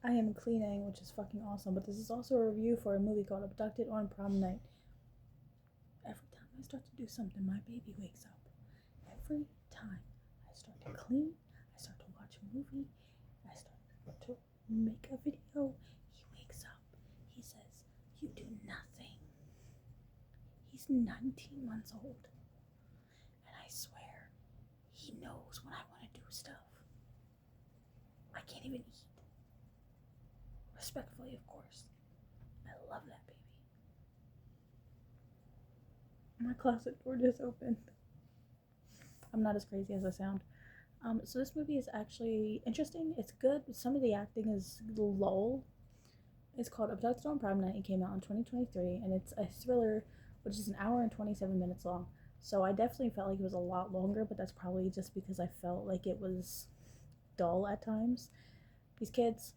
I am cleaning, which is fucking awesome, but this is also a review for a movie called Abducted on Prom Night. Every time I start to do something, my baby wakes up. Every time I start to clean, I start to watch a movie, I start to make a video, he wakes up. He says, "You do nothing." He's 19 months old, and I swear, he knows when I want to do stuff. I can't even eat. Respectfully, of course. I love that baby. My closet door just opened. I'm not as crazy as I sound. So this movie is actually interesting. It's good. Some of the acting is lull. It's called Abducted on Prime Night. It came out in 2023, and it's a thriller, which is an hour and 27 minutes long. So I definitely felt like it was a lot longer, but that's probably just because I felt like it was dull at times. These kids,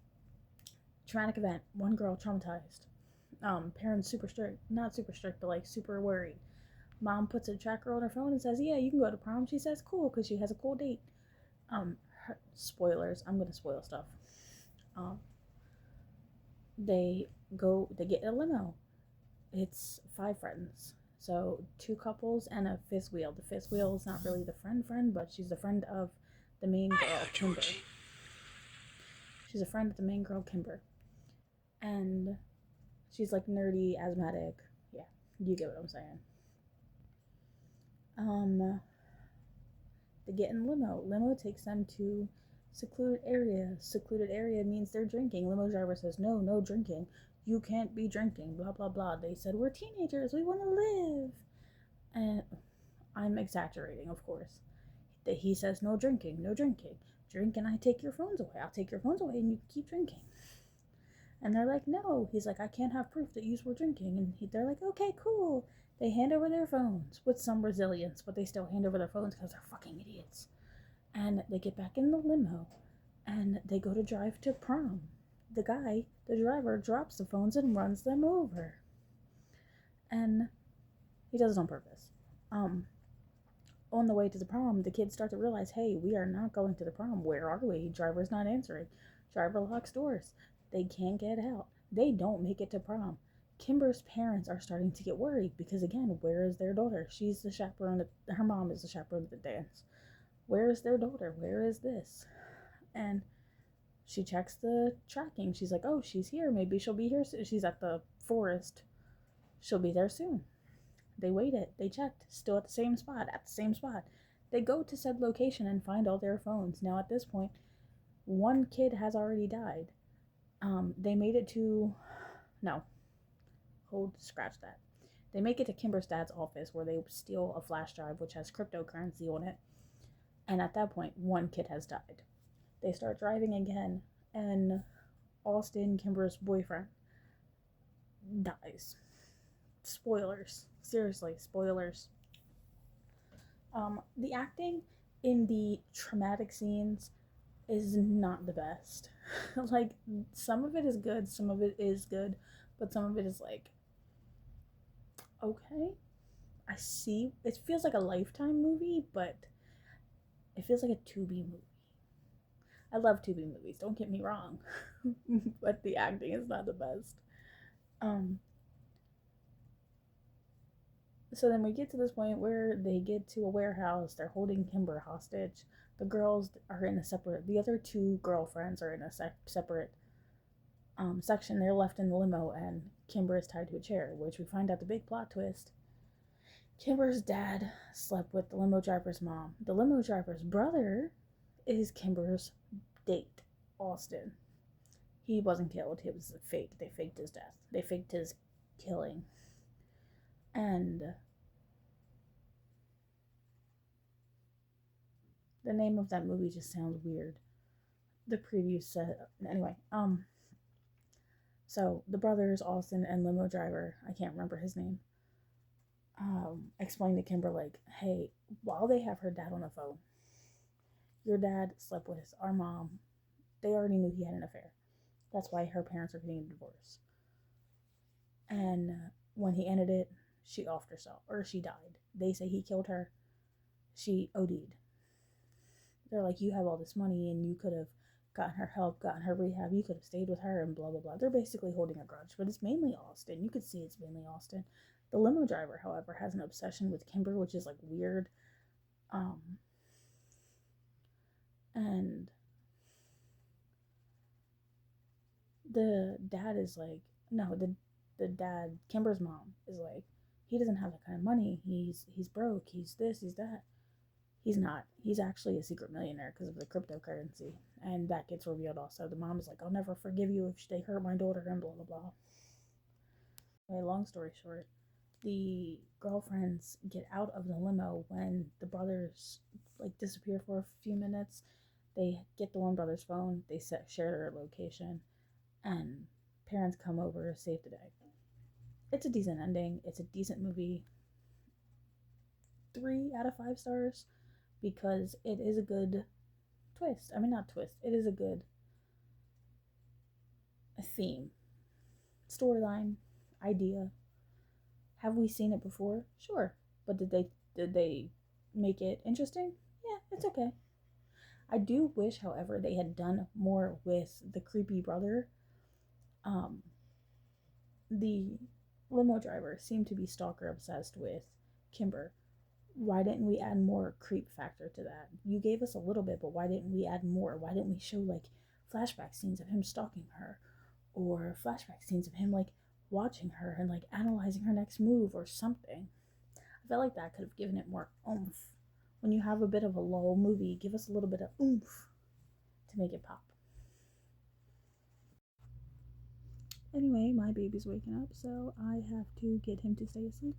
traumatic event, one girl traumatized. Parents super strict, not super strict, but like super worried. Mom puts a tracker on her phone and says, "Yeah, you can go to prom." She says, "Cool," because she has a cool date. Spoilers. I'm gonna spoil stuff. Um, they get a limo. It's five friends. So two couples and a fifth wheel. The fifth wheel is not really the friend, but she's a friend of the main girl, Kimber. She's a friend of the main girl, Kimber. And she's like nerdy, asthmatic. Yeah, you get what I'm saying. Um, they get in limo. Limo takes them to secluded area. Secluded area means they're drinking. Limo driver says, "No, no drinking. You can't be drinking." Blah blah blah. They said, "We're teenagers. We want to live." And I'm exaggerating, of course. He says, "No drinking, no drinking. Drink and I take your phones away. I'll take your phones away and you keep drinking." And they're like, "No." He's like, "I can't have proof that you were drinking." And they're like, "Okay, cool." They hand over their phones with some resilience, but they still hand over their phones because they're fucking idiots. And they get back in the limo and they go to drive to prom. The driver, drops the phones and runs them over. And he does it on purpose. On the way to the prom, the kids start to realize, hey, we are not going to the prom. Where are we? Driver's not answering. Driver locks doors. They can't get out. They don't make it to prom. Kimber's parents are starting to get worried because, again, where is their daughter? She's the chaperone. Her mom is the chaperone at the dance. Where is their daughter? Where is this? And she checks the tracking. She's like, oh, she's here. Maybe she'll be here soon. She's at the forest. She'll be there soon. They waited. They checked. Still at the same spot. At the same spot. They go to said location and find all their phones. Now, at this point, one kid has already died. They made it to. No. Scratch that. They make it to Kimber's dad's office where they steal a flash drive which has cryptocurrency on it. And at that point, one kid has died. They start driving again, and Austin, Kimber's boyfriend, dies. Spoilers. Seriously, spoilers. The acting in the traumatic scenes is not the best. Like, some of it is good, some of it is good, but some of it is like, okay, I see. It feels like a Lifetime movie, but it feels like a Tubi movie. I love Tubi movies, don't get me wrong, but the acting is not the best. Um, so then we get to this point where they get to a warehouse. They're holding Kimber hostage. The girls are in a separate. The other two girlfriends are in a separate section. They're left in the limo, and Kimber is tied to a chair. Which we find out the big plot twist. Kimber's dad slept with the limo driver's mom. The limo driver's brother is Kimber's date, Austin. He wasn't killed. It was faked. They faked his death. They faked his killing. And the name of that movie just sounds weird. The preview said anyway. So the brothers Austin and limo driver, I can't remember his name, explained to Kimber like, hey, while they have her dad on the phone, your dad slept with our mom. They already knew he had an affair. That's why her parents are getting a divorce. And when he ended it, she offed herself, or she died. They say he killed her. She OD'd. They're like, you have all this money and you could have gotten her help, gotten her rehab. You could have stayed with her and blah, blah, blah. They're basically holding a grudge, but it's mainly Austin. You could see it's mainly Austin. The limo driver, however, has an obsession with Kimber, which is like weird. Um, and the dad is like, no, the dad, Kimber's mom, is like, he doesn't have that kind of money. He's broke. He's this. He's that. He's not. He's actually a secret millionaire because of the cryptocurrency, and that gets revealed also. The mom is like, "I'll never forgive you if they hurt my daughter," and blah blah blah. Anyway, long story short, the girlfriends get out of the limo when the brothers like disappear for a few minutes. They get the one brother's phone. They share their location, and parents come over to save the day. It's a decent ending. It's a decent movie. 3 out of 5 stars because it is a good twist. I mean, not twist. It is a good theme, storyline, idea. Have we seen it before? Sure, but did they make it interesting? Yeah, it's okay. I do wish, however, they had done more with the creepy brother. Um, the limo driver seemed to be stalker obsessed with Kimber. Why didn't we add more creep factor to that? You gave us a little bit, but why didn't we add more? Why didn't we show like flashback scenes of him stalking her, or flashback scenes of him like watching her and like analyzing her next move or something? I felt like that could have given it more oomph. When you have a bit of a lull movie, give us a little bit of oomph to make it pop. Anyway, my baby's waking up, so I have to get him to stay asleep.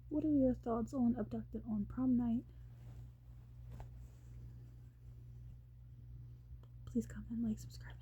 What are your thoughts on Abducted on prom night? Please comment, like, subscribe.